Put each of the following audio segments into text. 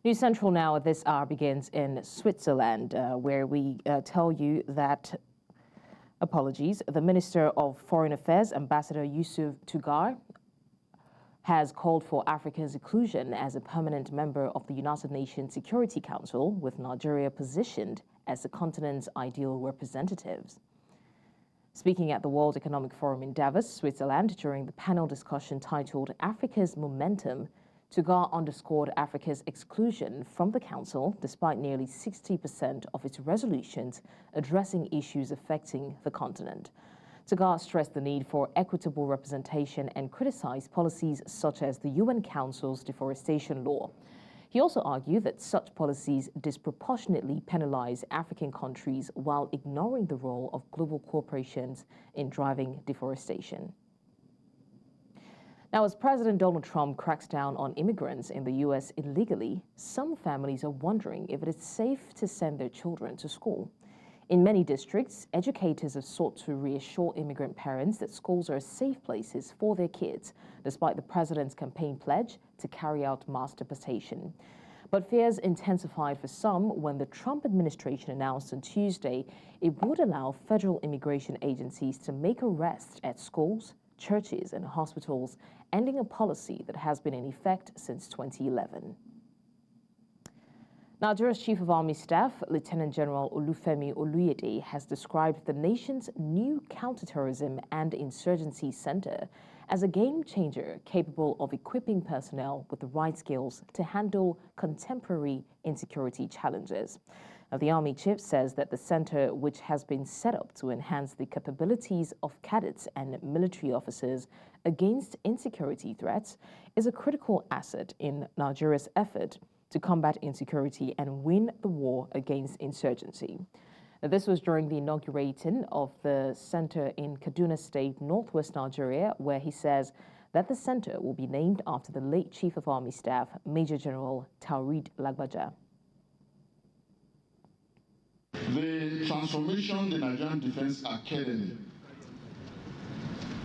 News Central now at this hour begins in Switzerland, where we tell you that, the Minister of Foreign Affairs, Ambassador Yusuf Tugar, has called for Africa's inclusion as a permanent member of the United Nations Security Council, with Nigeria positioned as the continent's ideal representatives. Speaking at the World Economic Forum in Davos, Switzerland, during the panel discussion titled Africa's Momentum, Tugar underscored Africa's exclusion from the Council, despite nearly 60% of its resolutions addressing issues affecting the continent. Tugar stressed the need for equitable representation and criticized policies such as the UN Council's deforestation law. He also argued that such policies disproportionately penalize African countries while ignoring the role of global corporations in driving deforestation. Now, as President Donald Trump cracks down on immigrants in the U.S. illegally, some families are wondering if it is safe to send their children to school. In many districts, educators have sought to reassure immigrant parents that schools are safe places for their kids, despite the president's campaign pledge to carry out mass deportation. But fears intensified for some when the Trump administration announced on Tuesday it would allow federal immigration agencies to make arrests at schools, churches, and hospitals, ending a policy that has been in effect since 2011. Nigeria's Chief of Army Staff, Lieutenant General Olufemi Oluyede, has described the nation's new counterterrorism and insurgency center as a game changer capable of equipping personnel with the right skills to handle contemporary insecurity challenges. Now, the Army Chief says that the center, which has been set up to enhance the capabilities of cadets and military officers against insecurity threats, is a critical asset in Nigeria's effort to combat insecurity and win the war against insurgency. Now, this was during the inauguration of the center in Kaduna State, northwest Nigeria, where he says that the center will be named after the late Chief of Army Staff, Major General Tariff Lagbaja. The transformation the Nigerian Defense Academy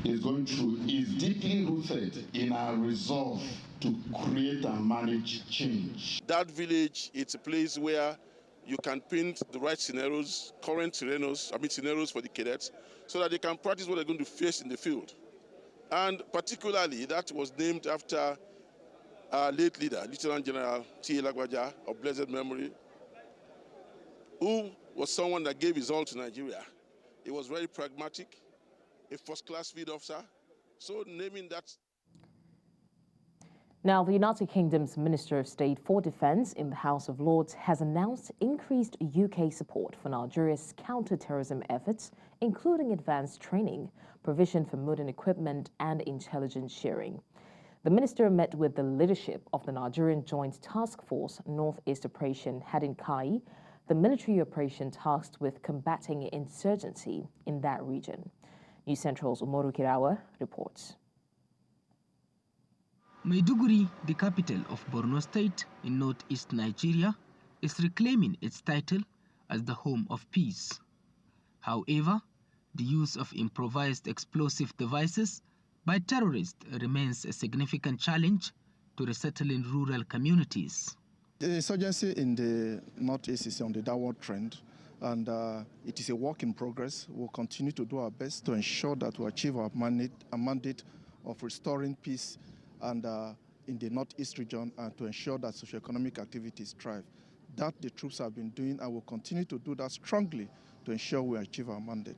is going through is deeply rooted in our resolve to create and manage change. That village, it's a place where you can paint the right scenarios, current scenarios for the cadets, so that they can practice what they're going to face in the field. And particularly, that was named after our late leader, Lieutenant General T. Lagbaja, of blessed memory, who was someone that gave his all to Nigeria. He was very pragmatic, a first-class field officer, so naming that. Now, the United Kingdom's Minister of State for Defence in the House of Lords has announced increased UK support for Nigeria's counter-terrorism efforts, including advanced training, provision for modern equipment, and intelligence sharing. The minister met with the leadership of the Nigerian Joint Task Force North-East Operation had in Kai, the military operation tasked with combating insurgency in that region. News Central's Umoru Kirawa reports. Maiduguri, the capital of Borno State in northeast Nigeria, is reclaiming its title as the home of peace. However, the use of improvised explosive devices by terrorists remains a significant challenge to resettling rural communities. The insurgency in the northeast is on the downward trend, and it is a work in progress. We'll continue to do our best to ensure that we achieve our mandate of restoring peace and in the northeast region, and to ensure that socioeconomic activities thrive. That the troops have been doing and will continue to do that strongly to ensure we achieve our mandate.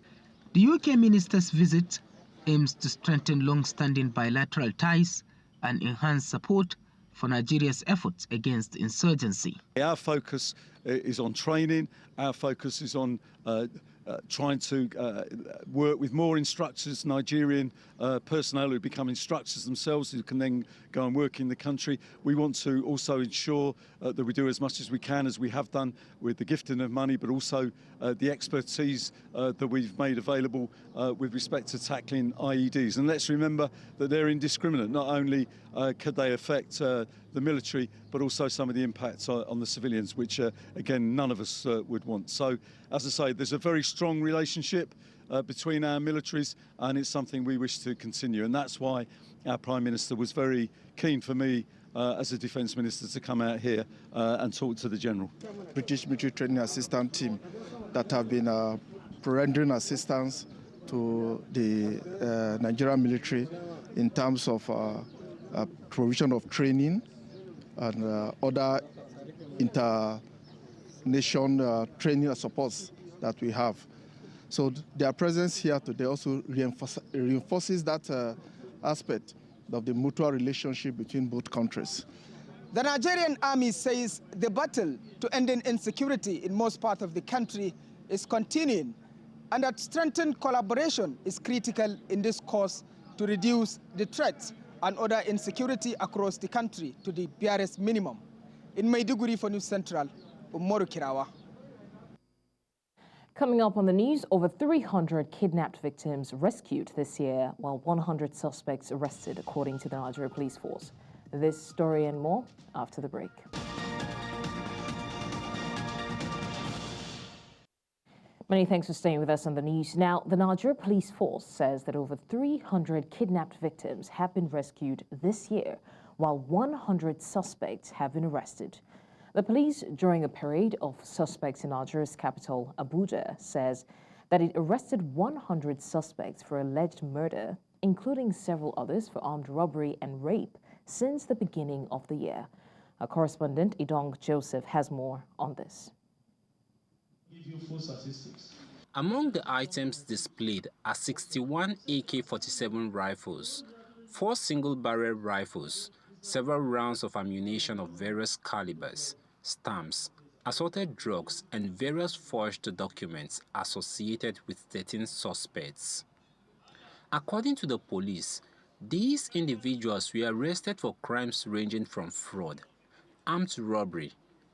The UK minister's visit aims to strengthen long-standing bilateral ties and enhance support for Nigeria's efforts against insurgency. Our focus is on training. Our focus is on trying to work with more instructors, Nigerian personnel who become instructors themselves, who can then go and work in the country. We want to also ensure that we do as much as we can, as we have done with the gifting of money, but also the expertise that we've made available with respect to tackling IEDs. And let's remember that they're indiscriminate. Not only could they affect the military, but also some of the impacts on the civilians, which, again, none of us would want. So, as I say, there's a very strong relationship between our militaries, and it's something we wish to continue. And that's why our Prime Minister was very keen for me as a Defence Minister to come out here and talk to the General. British Military Training Assistance Team that have been rendering assistance to the Nigerian military in terms of provision of training and other inter-nation training and supports that we have. So their presence here today also reinforces that aspect of the mutual relationship between both countries. The Nigerian army says the battle to ending insecurity in most parts of the country is continuing, and that strengthened collaboration is critical in this course to reduce the threats and other insecurity across the country to the barest minimum. In Maiduguri for News Central, Umaru Kirawa. Coming up on the news, over 300 kidnapped victims rescued this year, while 100 suspects arrested, according to the Nigeria Police Force. This story and more after the break. Many thanks for staying with us on the news. Now, the Nigeria Police Force says that over 300 kidnapped victims have been rescued this year, while 100 suspects have been arrested. The police, during a parade of suspects in Nigeria's capital, Abuja, says that it arrested 100 suspects for alleged murder, including several others for armed robbery and rape, since the beginning of the year. Our correspondent, Idong Joseph, has more on this. Among the items displayed are 61 AK-47 rifles, 4 single-barrel rifles, several rounds of ammunition of various calibers, stamps, assorted drugs, and various forged documents associated with 13 suspects. According to the police, these individuals were arrested for crimes ranging from fraud, armed robbery,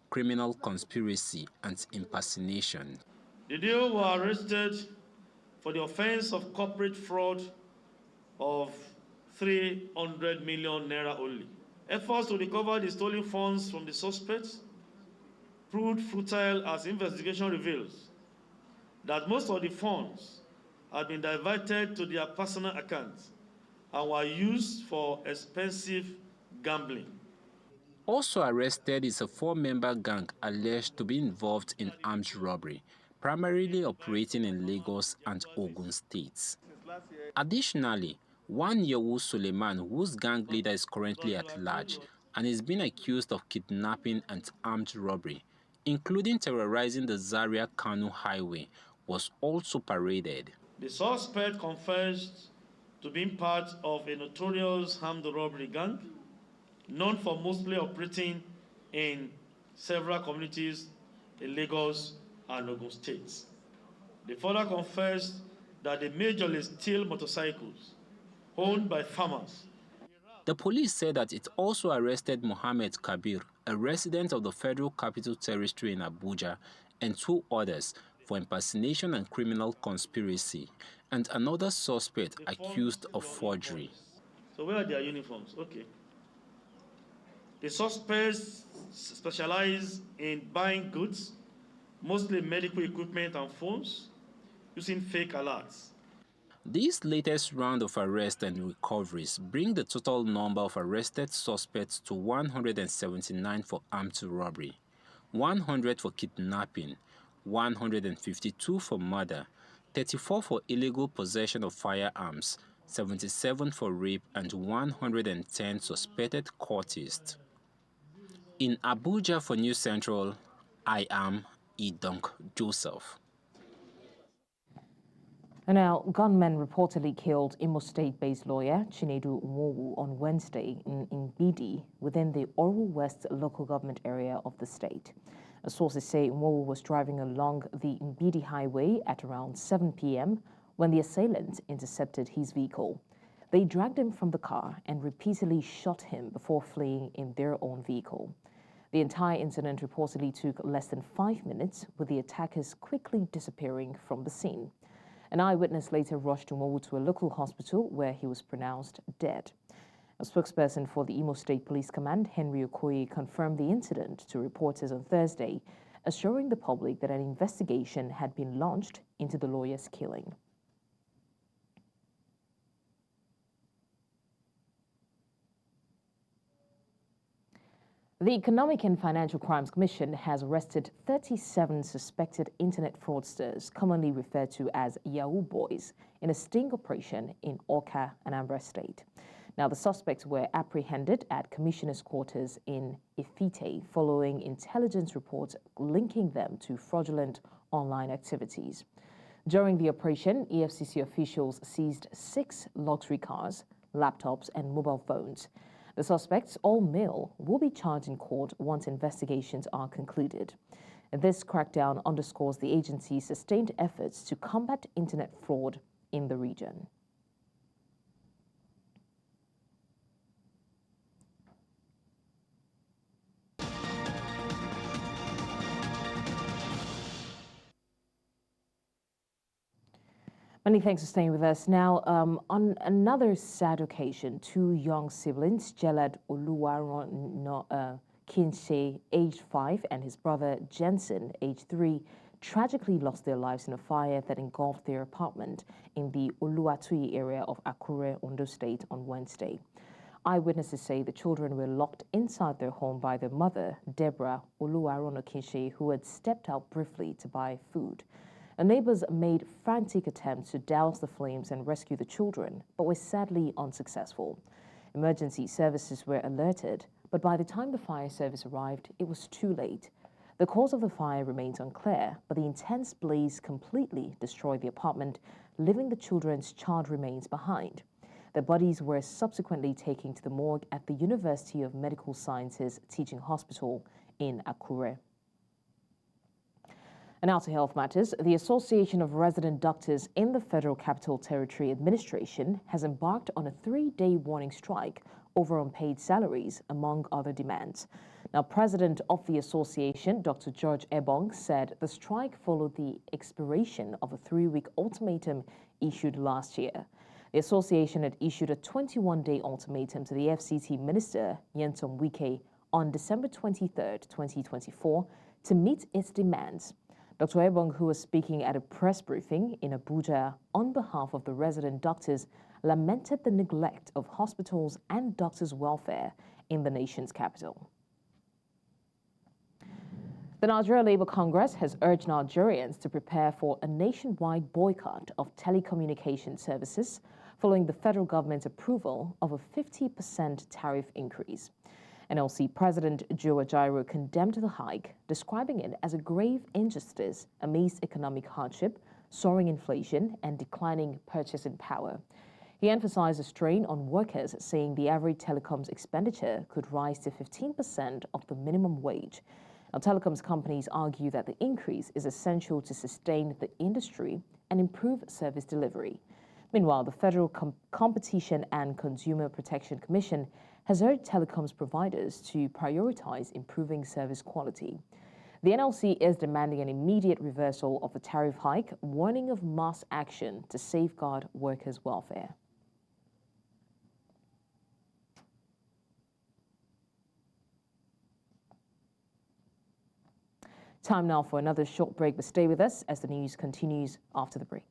criminal conspiracy, and impersonation. The duo were arrested for the offense of corporate fraud of 300 million naira only. Efforts to recover the stolen funds from the suspects proved futile as investigation reveals that most of the funds had been diverted to their personal accounts and were used for expensive gambling. Also arrested is a 4-member gang alleged to be involved in armed robbery, primarily operating in Lagos and Ogun states. Additionally, one Yewu Suleiman, whose gang leader is currently at large and is being accused of kidnapping and armed robbery, including terrorizing the Zaria-Kano highway, was also paraded. The suspect confessed to being part of a notorious armed robbery gang, known for mostly operating in several communities in Lagos and Ogun states. They further confessed that they majorly steal motorcycles owned by farmers. The police said that it also arrested Mohammed Kabir, a resident of the Federal Capital Territory in Abuja, and 2 others for impersonation and criminal conspiracy, and another suspect accused of forgery. So where are their uniforms? Okay. The suspects specialize in buying goods, mostly medical equipment and phones, using fake alerts. This latest round of arrests and recoveries bring the total number of arrested suspects to 179 for armed robbery, 100 for kidnapping, 152 for murder, 34 for illegal possession of firearms, 77 for rape, and 110 suspected courtists. In Abuja for News Central, I am Idong Joseph. And now, gunmen reportedly killed Imo State-based lawyer Chinedu Nwowu on Wednesday in Ngbidi within the Oru West local government area of the state. Sources say Nwowu was driving along the Ngbidi highway at around 7 p.m. when the assailants intercepted his vehicle. They dragged him from the car and repeatedly shot him before fleeing in their own vehicle. The entire incident reportedly took less than 5 minutes, with the attackers quickly disappearing from the scene. An eyewitness later rushed Nwowu to a local hospital where he was pronounced dead. A spokesperson for the Imo State Police Command, Henry Okoye, confirmed the incident to reporters on Thursday, assuring the public that an investigation had been launched into the lawyer's killing. The Economic and Financial Crimes Commission has arrested 37 suspected internet fraudsters, commonly referred to as Yahoo Boys, in a sting operation in Awka, Anambra State. Now, the suspects were apprehended at Commissioner's quarters in Ifite following intelligence reports linking them to fraudulent online activities. During the operation, EFCC officials seized 6 luxury cars, laptops, and mobile phones. The suspects, all male, will be charged in court once investigations are concluded. This crackdown underscores the agency's sustained efforts to combat internet fraud in the region. Many thanks for staying with us. Now, on another sad occasion, 2 young siblings, Jelad Oluwaron Kinse, aged 5, and his brother Jensen, aged 3, tragically lost their lives in a fire that engulfed their apartment in the Oluwatuyi area of Akure, Ondo State on Wednesday. Eyewitnesses say the children were locked inside their home by their mother, Deborah Oluwaron Kinse, who had stepped out briefly to buy food. Neighbors made frantic attempts to douse the flames and rescue the children, but were sadly unsuccessful. Emergency services were alerted, but by the time the fire service arrived, it was too late. The cause of the fire remains unclear, but the intense blaze completely destroyed the apartment, leaving the children's charred remains behind. Their bodies were subsequently taken to the morgue at the University of Medical Sciences Teaching Hospital in Akure. And now to health matters. The Association of Resident Doctors in the Federal Capital Territory Administration has embarked on a 3-day warning strike over unpaid salaries, among other demands. Now, President of the association, Dr. George Ebong, said the strike followed the expiration of a 3-week ultimatum issued last year. The association had issued a 21-day ultimatum to the FCT Minister, Nyesom Wike, on December 23, 2024, to meet its demands. Dr. Ebong, who was speaking at a press briefing in Abuja on behalf of the resident doctors, lamented the neglect of hospitals and doctors' welfare in the nation's capital. The Nigeria Labour Congress has urged Nigerians to prepare for a nationwide boycott of telecommunication services following the federal government's approval of a 50% tariff increase. NLC President Joe Ajaero condemned the hike, describing it as a grave injustice amidst economic hardship, soaring inflation, and declining purchasing power. He emphasized the strain on workers, saying the average telecoms expenditure could rise to 15% of the minimum wage. Now, telecoms companies argue that the increase is essential to sustain the industry and improve service delivery. Meanwhile, the Federal Competition and Consumer Protection Commission has urged telecoms providers to prioritize improving service quality. The NLC is demanding an immediate reversal of the tariff hike, warning of mass action to safeguard workers' welfare. Time now for another short break, but stay with us as the news continues after the break.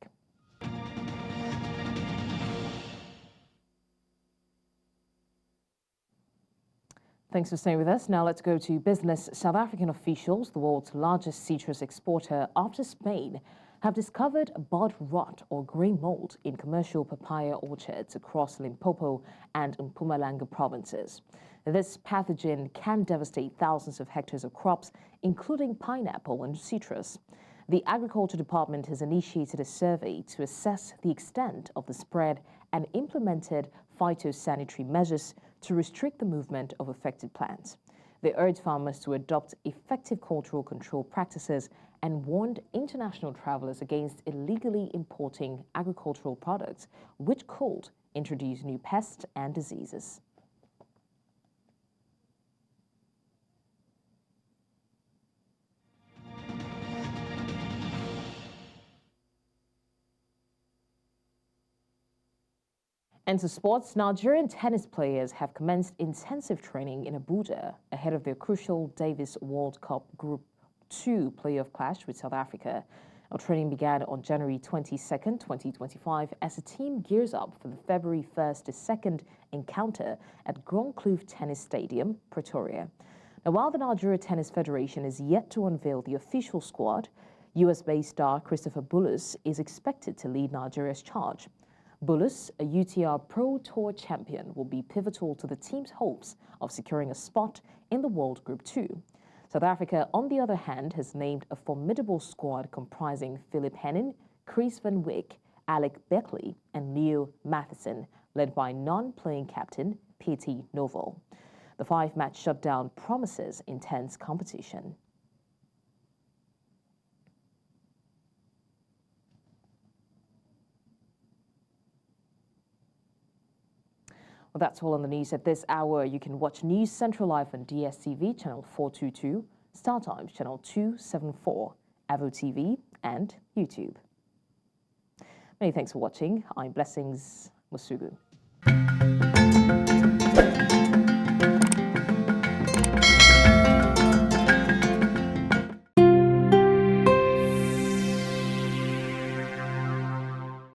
Thanks for staying with us. Now let's go to business. South African officials, the world's largest citrus exporter after Spain, have discovered bud rot or green mold in commercial papaya orchards across Limpopo and Mpumalanga provinces. This pathogen can devastate thousands of hectares of crops, including pineapple and citrus. The Agriculture Department has initiated a survey to assess the extent of the spread and implemented phytosanitary measures to restrict the movement of affected plants. They urged farmers to adopt effective cultural control practices and warned international travelers against illegally importing agricultural products, which could introduce new pests and diseases. And to sports, Nigerian tennis players have commenced intensive training in Abuja ahead of their crucial Davis World Cup Group 2 playoff clash with South Africa. Our training began on January 22nd, 2025, as the team gears up for the February 1st to 2nd encounter at Grand Kloof Tennis Stadium, Pretoria. Now, while the Nigeria Tennis Federation is yet to unveil the official squad, US-based star Christopher Bullis is expected to lead Nigeria's charge. Bullis, a UTR Pro Tour champion, will be pivotal to the team's hopes of securing a spot in the World Group 2. South Africa, on the other hand, has named a formidable squad comprising Philip Henning, Chris Van Wyk, Alec Beckley, and Leo Matheson, led by non-playing captain P.T. Novel. The 5-match shutdown promises intense competition. Well, that's all on the news at this hour. You can watch News Central Live on DSTV, channel 422, StarTimes, channel 274, Avo TV, and YouTube. Many thanks for watching. I'm Blessings Musugu.